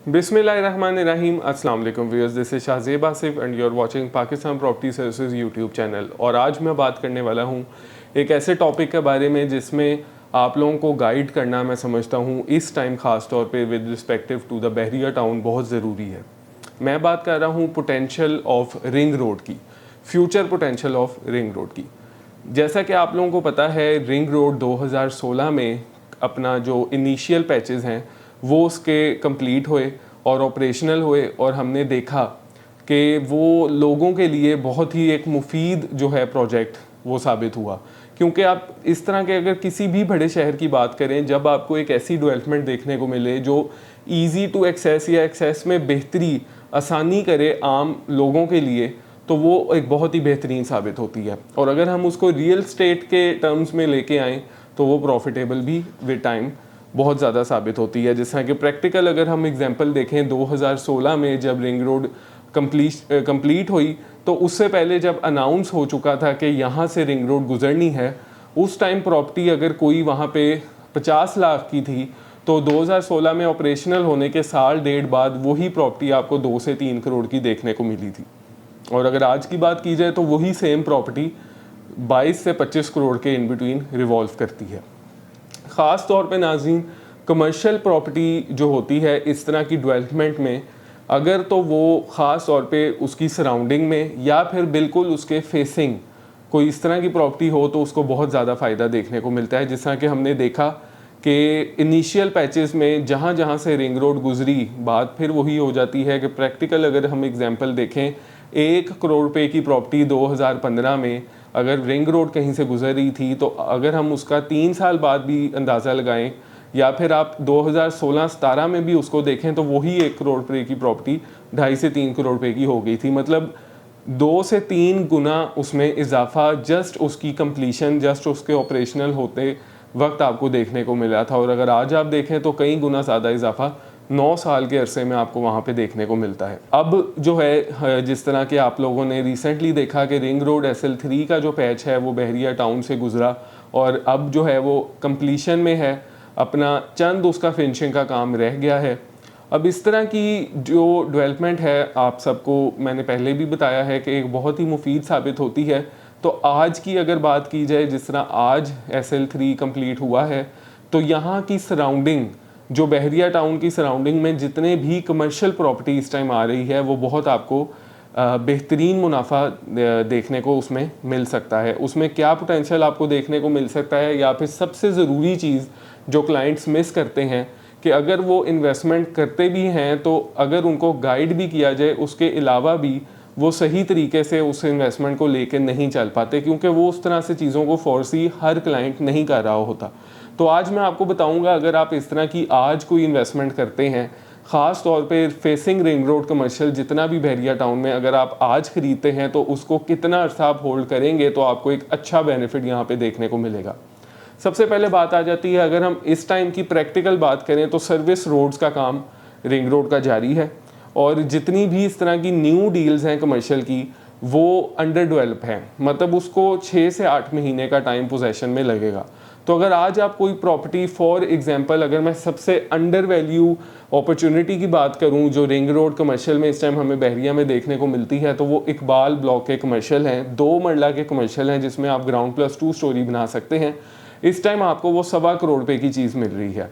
बिस्मिल्लाहिर्रहमानिर्रहीम। अस्सलाम वालेकुम viewers, this is Shahzeb Asif and you are watching Pakistan property services YouTube channel. और आज मैं बात करने वाला हूँ एक ऐसे टॉपिक के बारे में जिसमें आप लोगों को गाइड करना, मैं समझता हूँ इस टाइम ख़ास तौर पे with respective to the Bahria town बहुत ज़रूरी है। मैं बात कर रहा हूँ पोटेंशियल ऑफ रिंग रोड की, future potential of ring road की। जैसा कि आप लोगों को पता है, रिंग रोड 2016 में अपना जो इनिशियल पैचेस हैं वो उसके कंप्लीट हुए और ऑपरेशनल हुए, और हमने देखा कि वो लोगों के लिए बहुत ही एक मुफीद जो है प्रोजेक्ट वो साबित हुआ। क्योंकि आप इस तरह के अगर किसी भी बड़े शहर की बात करें, जब आपको एक ऐसी डेवलपमेंट देखने को मिले जो ईज़ी टू एक्सेस या एक्सेस में बेहतरी आसानी करे आम लोगों के लिए, तो वो एक बहुत ही बेहतरीन साबित होती है। और अगर हम उसको रियल स्टेट के टर्म्स में लेके आएँ तो वो प्रॉफिटेबल भी विद टाइम बहुत ज़्यादा साबित होती है। जिस तरह कि प्रैक्टिकल अगर हम एग्जांपल देखें, 2016 में जब रिंग रोड कंप्लीट हुई, तो उससे पहले जब अनाउंस हो चुका था कि यहाँ से रिंग रोड गुजरनी है, उस टाइम प्रॉपर्टी अगर कोई वहाँ पे 50 लाख की थी, तो 2016 में ऑपरेशनल होने के साल डेढ़ बाद वही प्रॉपर्टी आपको 2 से 3 करोड़ की देखने को मिली थी। और अगर आज की बात की जाए तो वही सेम प्रॉपर्टी 22 से 25 करोड़ के इन बिटवीन रिवॉल्व करती है। ख़ास तौर पे नाज़रीन, कमर्शियल प्रॉपर्टी जो होती है इस तरह की डेवलपमेंट में, अगर तो वो ख़ास तौर पे उसकी सराउंडिंग में या फिर बिल्कुल उसके फेसिंग कोई इस तरह की प्रॉपर्टी हो, तो उसको बहुत ज़्यादा फ़ायदा देखने को मिलता है। जिस तरह कि हमने देखा कि इनिशियल पैचेस में जहाँ जहाँ से रिंग रोड गुजरी, बात फिर वही हो जाती है कि प्रैक्टिकल अगर हम एग्जांपल देखें, 1 करोड़ रुपए की प्रॉपर्टी 2015 में अगर रिंग रोड कहीं से गुजर रही थी, तो अगर हम उसका 3 साल बाद भी अंदाज़ा लगाएं या फिर आप 2016-17 में भी उसको देखें, तो वही 1 करोड़ रुपए की प्रॉपर्टी 2.5 से 3 करोड़ रुपए की हो गई थी। मतलब 2 से 3 गुना उसमें इजाफा जस्ट उसकी कंप्लीशन, जस्ट उसके ऑपरेशनल होते वक्त आपको देखने को मिला था। और अगर आज आप देखें तो कई गुना ज़्यादा इजाफा 9 साल के अरसे में आपको वहाँ पे देखने को मिलता है। अब जो है, जिस तरह के आप लोगों ने रिसेंटली देखा कि रिंग रोड SL3 का जो पैच है वो बहरिया टाउन से गुजरा और अब जो है वो कंप्लीशन में है, अपना चंद उसका फिनिशिंग का काम रह गया है। अब इस तरह की जो डेवलपमेंट है, आप सबको मैंने पहले भी बताया है कि एक बहुत ही मुफीद साबित होती है। तो आज की अगर बात की जाए, जिस तरह आज SL3 कंप्लीट हुआ है, तो यहाँ की सराउंडिंग, जो बहरिया टाउन की सराउंडिंग में जितने भी कमर्शियल प्रॉपर्टी इस टाइम आ रही है, वो बहुत आपको बेहतरीन मुनाफा देखने को उसमें मिल सकता है। उसमें क्या पोटेंशियल आपको देखने को मिल सकता है, या फिर सबसे ज़रूरी चीज़ जो क्लाइंट्स मिस करते हैं कि अगर वो इन्वेस्टमेंट करते भी हैं तो अगर उनको गाइड भी किया जाए, उसके अलावा भी वो सही तरीके से उस इन्वेस्टमेंट को लेकर नहीं चल पाते, क्योंकि वो उस तरह से चीज़ों को फोर्सी हर क्लाइंट नहीं कर रहा होता। तो आज मैं आपको बताऊंगा, अगर आप इस तरह की आज कोई इन्वेस्टमेंट करते हैं, ख़ास तौर पे फेसिंग रिंग रोड कमर्शियल जितना भी बहरिया टाउन में अगर आप आज ख़रीदते हैं, तो उसको कितना अर्सा आप होल्ड करेंगे, तो आपको एक अच्छा बेनिफिट यहाँ पे देखने को मिलेगा। सबसे पहले बात आ जाती है, अगर हम इस टाइम की प्रैक्टिकल बात करें तो सर्विस रोड्स का काम रिंग रोड का जारी है, और जितनी भी इस तरह की न्यू डील्स हैं कमर्शियल की, वो अंडर डेवलप हैं। मतलब उसको 6 से 8 महीने का टाइम पोजेशन में लगेगा। तो अगर आज आप कोई प्रॉपर्टी, फॉर एग्जांपल अगर मैं सबसे अंडर वैल्यू अपॉर्चुनिटी की बात करूं जो रिंग रोड कमर्शियल में इस टाइम हमें बहरिया में देखने को मिलती है, तो वो इकबाल ब्लॉक के कमर्शियल हैं, 2 मरला के कमर्शियल हैं, जिसमें आप ग्राउंड प्लस 2 स्टोरी बना सकते हैं। इस टाइम आपको वो 1.25 करोड़ रुपए की चीज़ मिल रही है।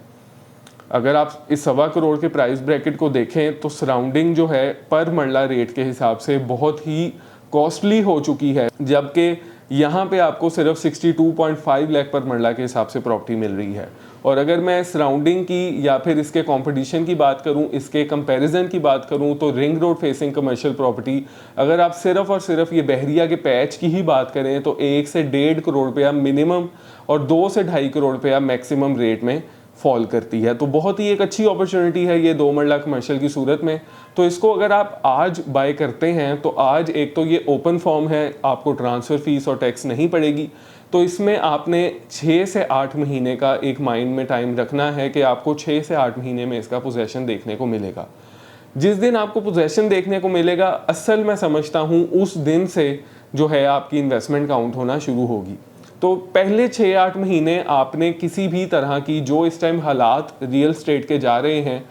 अगर आप इस 1.25 करोड़ के प्राइस ब्रैकेट को देखें तो सराउंडिंग जो है पर मरला रेट के हिसाब से बहुत ही कॉस्टली हो चुकी है, जबकि यहाँ पे आपको सिर्फ 62.5 लाख पर मरला के हिसाब से प्रॉपर्टी मिल रही है। और अगर मैं सराउंडिंग की या फिर इसके कंपटीशन की बात करूं, इसके कंपैरिजन की बात करूं, तो ring road facing commercial property अगर आप सिर्फ और सिर्फ ये बहरिया के पैच की ही बात करें, तो 1 से 1.5 करोड़ रुपया मिनिमम और 2 से 2.5 करोड़ रुपया मैक्सिमम रेट में फॉल करती है। तो बहुत ही एक अच्छी अपॉर्चुनिटी है ये 2 मरला कमर्शियल की सूरत में। तो इसको अगर आप आज बाय करते हैं, तो आज एक तो ये ओपन फॉर्म है, आपको ट्रांसफ़र फीस और टैक्स नहीं पड़ेगी। तो इसमें आपने 6 से 8 महीने का एक माइंड में टाइम रखना है कि आपको 6 से 8 महीने में इसका पोजेसन देखने को मिलेगा। जिस दिन आपको पोजेसन देखने को मिलेगा, असल मैं समझता हूँ उस दिन से जो है आपकी इन्वेस्टमेंट काउंट होना शुरू होगी। तो पहले 6-8 महीने आपने किसी भी तरह की, जो इस टाइम हालात रियल स्टेट के जा रहे हैं,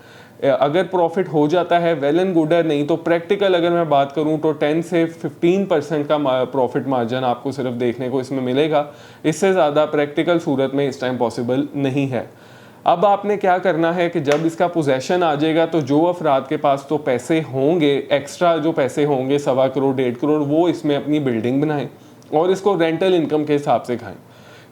अगर प्रॉफिट हो जाता है वेल एंड गुड है, नहीं तो प्रैक्टिकल अगर मैं बात करूं तो 10 से 15% का प्रॉफिट मार्जिन आपको सिर्फ देखने को इसमें मिलेगा। इससे ज़्यादा प्रैक्टिकल सूरत में इस टाइम पॉसिबल नहीं है। अब आपने क्या करना है कि जब इसका पोजेशन आ जाएगा तो जो अफराद के पास तो पैसे होंगे, एक्स्ट्रा जो पैसे होंगे 1.25 करोड़ 1.5 करोड़, वो इसमें अपनी बिल्डिंग बनाएं और इसको रेंटल इनकम के हिसाब से खाएं।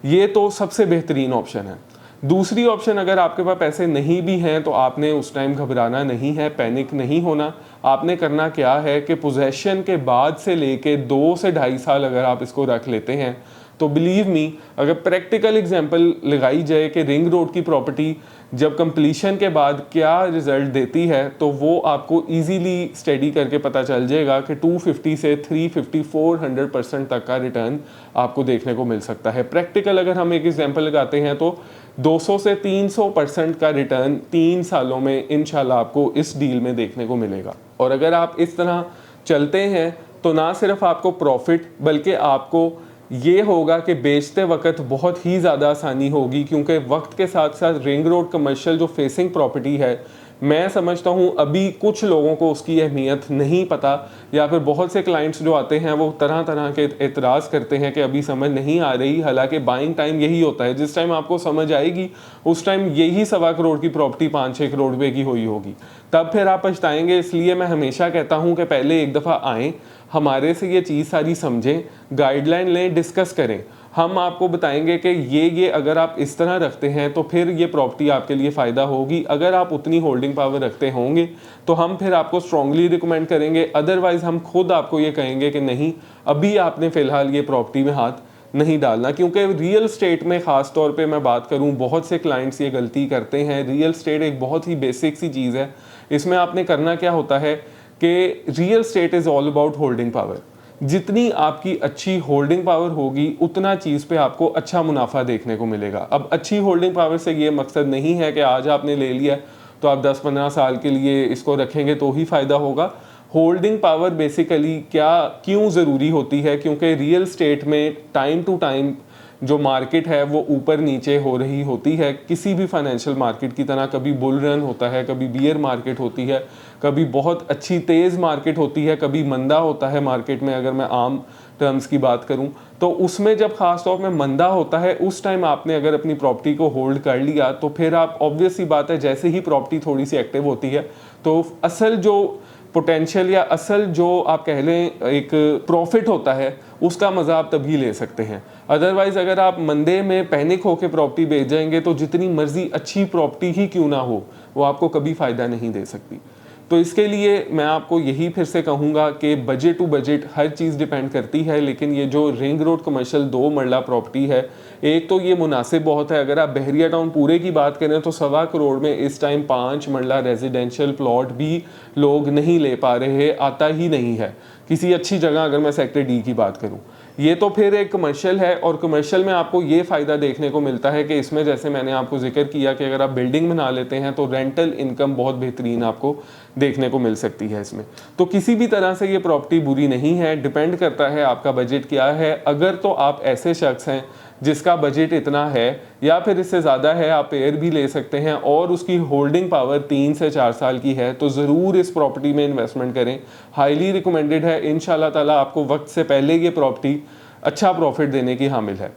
ये तो सबसे बेहतरीन ऑप्शन है। दूसरी ऑप्शन, अगर आपके पास पैसे नहीं भी हैं तो आपने उस टाइम घबराना नहीं है, पैनिक नहीं होना। आपने करना क्या है कि पोजेशन के बाद से लेके 2 से 2.5 साल अगर आप इसको रख लेते हैं तो बिलीव मी, अगर प्रैक्टिकल एग्जांपल लगाई जाए कि रिंग रोड की प्रॉपर्टी जब कंप्लीशन के बाद क्या रिजल्ट देती है तो वो आपको इजीली स्टडी करके पता चल जाएगा कि 250 से 350 400% तक का रिटर्न आपको देखने को मिल सकता है। प्रैक्टिकल अगर हम एक एग्जांपल लगाते हैं तो 200 से 300% का रिटर्न 3 सालों में इंशाल्लाह आपको इस डील में देखने को मिलेगा। और अगर आप इस तरह चलते हैं तो ना सिर्फ आपको प्रॉफिट बल्कि आपको ये होगा कि बेचते वक्त बहुत ही ज़्यादा आसानी होगी, क्योंकि वक्त के साथ साथ रिंग रोड कमर्शियल जो फेसिंग प्रॉपर्टी है, मैं समझता हूँ अभी कुछ लोगों को उसकी अहमियत नहीं पता, या फिर बहुत से क्लाइंट्स जो आते हैं वो तरह तरह के एतराज़ करते हैं कि अभी समझ नहीं आ रही। हालांकि बाइंग टाइम यही होता है, जिस टाइम आपको समझ आएगी उस टाइम यही 1.25 करोड़ की प्रॉपर्टी 5-6 करोड़ रुपए की हुई होगी, तब फिर आप पछताएंगे। इसलिए मैं हमेशा कहता हूँ कि पहले एक दफ़ा आएँ, हमारे से ये चीज़ सारी समझें, गाइडलाइन लें, डिस्कस करें। हम आपको बताएंगे कि ये अगर आप इस तरह रखते हैं तो फिर ये प्रॉपर्टी आपके लिए फ़ायदा होगी। अगर आप उतनी होल्डिंग पावर रखते होंगे तो हम फिर आपको स्ट्रांगली रिकमेंड करेंगे, अदरवाइज़ हम खुद आपको ये कहेंगे कि नहीं, अभी आपने फ़िलहाल ये प्रॉपर्टी में हाथ नहीं डालना। क्योंकि रियल स्टेट में ख़ास तौर पे मैं बात करूं, बहुत से क्लाइंट्स ये गलती करते हैं। रियल स्टेट एक बहुत ही बेसिक सी चीज़ है। इसमें आपने करना क्या होता है कि real estate is all about holding power. जितनी आपकी अच्छी होल्डिंग पावर होगी उतना चीज़ पे आपको अच्छा मुनाफा देखने को मिलेगा। अब अच्छी होल्डिंग पावर से ये मकसद नहीं है कि आज आपने ले लिया तो आप 10-15 साल के लिए इसको रखेंगे तो ही फ़ायदा होगा। होल्डिंग पावर बेसिकली क्यों ज़रूरी होती है, क्योंकि रियल स्टेट में टाइम टू टाइम जो मार्केट है वो ऊपर नीचे हो रही होती है। किसी भी फाइनेंशियल मार्केट की तरह कभी बुल रन होता है, कभी बियर मार्केट होती है, कभी बहुत अच्छी तेज़ मार्केट होती है, कभी मंदा होता है मार्केट में। अगर मैं आम टर्म्स की बात करूं तो उसमें जब खास तौर में मंदा होता है उस टाइम आपने अगर अपनी प्रॉपर्टी को होल्ड कर लिया तो फिर आप, ऑब्वियस सी बात है, जैसे ही प्रॉपर्टी थोड़ी सी एक्टिव होती है तो असल जो पोटेंशियल या असल जो आप कह लें एक प्रॉफिट होता है उसका मज़ा आप तभी ले सकते हैं। अदरवाइज़ अगर आप मंदे में पैनिक होकर प्रॉपर्टी बेच जाएंगे तो जितनी मर्जी अच्छी प्रॉपर्टी ही क्यों ना हो वो आपको कभी फ़ायदा नहीं दे सकती। तो इसके लिए मैं आपको यही फिर से कहूँगा कि बजट टू बजट हर चीज़ डिपेंड करती है। लेकिन ये जो रिंग रोड कमर्शियल 2 मरला प्रॉपर्टी है, एक तो ये मुनासिब बहुत है। अगर आप बहरिया टाउन पूरे की बात करें तो 1.25 करोड़ में इस टाइम 5 मरला रेजिडेंशियल प्लॉट भी लोग नहीं ले पा रहे, आता ही नहीं है किसी अच्छी जगह। अगर मैं सेक्टर डी की बात करूँ, ये तो फिर एक कमर्शियल है, और कमर्शियल में आपको ये फ़ायदा देखने को मिलता है कि इसमें जैसे मैंने आपको जिक्र किया कि अगर आप बिल्डिंग बना लेते हैं तो रेंटल इनकम बहुत बेहतरीन आपको देखने को मिल सकती है इसमें। तो किसी भी तरह से ये प्रॉपर्टी बुरी नहीं है, डिपेंड करता है आपका बजट क्या है। अगर तो आप ऐसे शख्स हैं जिसका बजट इतना है या फिर इससे ज़्यादा है, आप एयर भी ले सकते हैं और उसकी होल्डिंग पावर 3 से 4 साल की है, तो ज़रूर इस प्रॉपर्टी में इन्वेस्टमेंट करें। हाईली रिकमेंडेड है। इंशाल्लाह ताला आपको वक्त से पहले ये प्रॉपर्टी अच्छा प्रॉफिट देने की हामिल है।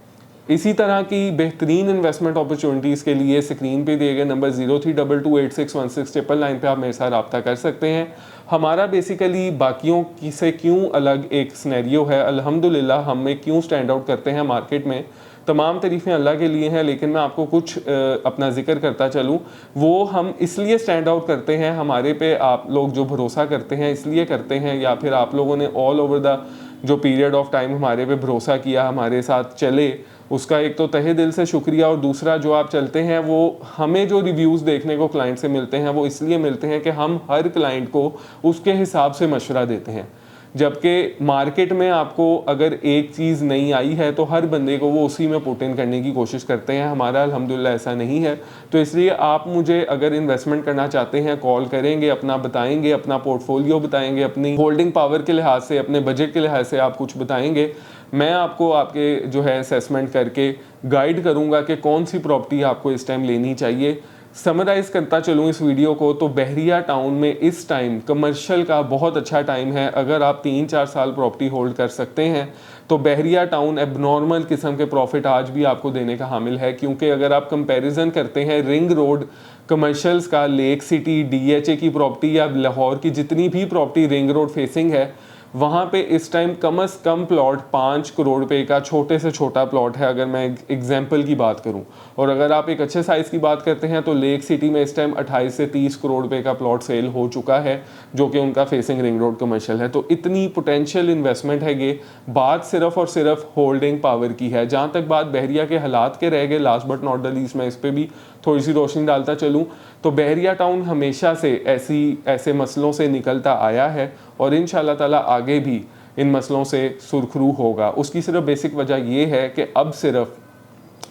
इसी तरह की बेहतरीन इन्वेस्टमेंट अपॉर्चुनिटीज़ के लिए स्क्रीन पे दिए गए नंबर 0322861699 पे आप मेरे साथ रब्ता कर सकते हैं। हमारा बेसिकली बाकियों की से क्यों अलग एक स्नैरियो है, अल्हम्दुलिल्लाह हमें क्यों स्टैंड आउट करते हैं मार्केट में, तमाम तारीफ़ें अल्लाह के लिए हैं। लेकिन मैं आपको कुछ अपना जिक्र करता चलूँ, वो हम इसलिए स्टैंड आउट करते हैं, हमारे पे आप लोग जो भरोसा करते हैं इसलिए करते हैं, या फिर आप लोगों ने ऑल ओवर द जो पीरियड ऑफ टाइम हमारे पे भरोसा किया, हमारे साथ चले, उसका एक तो तहे दिल से शुक्रिया। और दूसरा जो आप चलते हैं वो हमें जो रिव्यूज़ देखने को क्लाइंट से मिलते हैं वो इसलिए मिलते हैं कि हम हर क्लाइंट को उसके हिसाब से मशवरा देते हैं। जबकि मार्केट में आपको अगर एक चीज़ नहीं आई है तो हर बंदे को वो उसी में पुट इन करने की कोशिश करते हैं। हमारा अल्हम्दुलिल्लाह ऐसा नहीं है। तो इसलिए आप मुझे अगर इन्वेस्टमेंट करना चाहते हैं कॉल करेंगे, अपना बताएंगे, अपना पोर्टफोलियो बताएंगे, अपनी होल्डिंग पावर के लिहाज से, अपने बजट के लिहाज से आप कुछ बताएंगे, मैं आपको आपके जो है असेसमेंट करके गाइड करूँगा कि कौन सी प्रॉपर्टी आपको इस टाइम लेनी चाहिए। समराइज़ करता चलूँ इस वीडियो को, तो बहरिया टाउन में इस टाइम कमर्शियल का बहुत अच्छा टाइम है। अगर आप 3-4 साल प्रॉपर्टी होल्ड कर सकते हैं तो बहरिया टाउन एबनॉर्मल किस्म के प्रॉफिट आज भी आपको देने का हामिल है। क्योंकि अगर आप कंपैरिजन करते हैं रिंग रोड कमर्शियल्स का, लेक सिटी, DHA की प्रॉपर्टी या लाहौर की जितनी भी प्रॉपर्टी रिंग रोड फेसिंग है, वहाँ पे इस टाइम कम से कम प्लॉट 5 करोड़ रुपए का छोटे से छोटा प्लॉट है, अगर मैं एग्जांपल की बात करूं। और अगर आप एक अच्छे साइज़ की बात करते हैं तो लेक सिटी में इस टाइम 28 से 30 करोड़ रुपए का प्लॉट सेल हो चुका है, जो कि उनका फेसिंग रिंग रोड कमर्शियल है। तो इतनी पोटेंशियल इन्वेस्टमेंट है ये। बात सिर्फ और सिर्फ होल्डिंग पावर की है। जहाँ तक बात बहरिया के हालात के रह गए, last but not the least मैं इस पर भी थोड़ी सी रोशनी डालता चलूँ, तो बहरिया टाउन हमेशा से ऐसे मसलों से निकलता आया है और इंशाल्लाह ताला आगे भी इन मसलों से सुरखरू होगा। उसकी सिर्फ बेसिक वजह ये है कि अब सिर्फ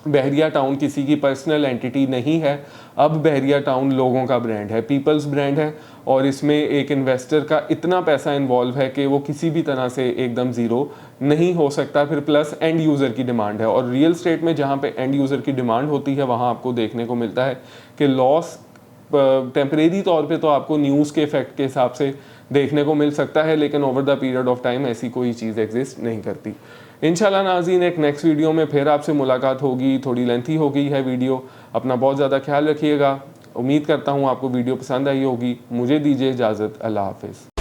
बहरिया टाउन किसी की पर्सनल एंटिटी नहीं है, अब बहरिया टाउन लोगों का ब्रांड है, पीपल्स ब्रांड है। और इसमें एक इन्वेस्टर का इतना पैसा इन्वॉल्व है कि वो किसी भी तरह से एकदम ज़ीरो नहीं हो सकता। फिर प्लस एंड यूज़र की डिमांड है, और रियल स्टेट में जहाँ पे एंड यूज़र की डिमांड होती है वहाँ आपको देखने को मिलता है कि लॉस टेम्परेरी तौर पे तो आपको न्यूज़ के इफेक्ट के हिसाब से देखने को मिल सकता है, लेकिन over the period of time ऐसी कोई चीज़ एग्जिस्ट नहीं करती। इंशाल्लाह नाज़रीन, एक नेक्स्ट वीडियो में फिर आपसे मुलाकात होगी। थोड़ी लेंथी हो गई है वीडियो, अपना बहुत ज़्यादा ख्याल रखिएगा। उम्मीद करता हूँ आपको वीडियो पसंद आई होगी। मुझे दीजिए इजाज़त, अल्लाह हाफिज़।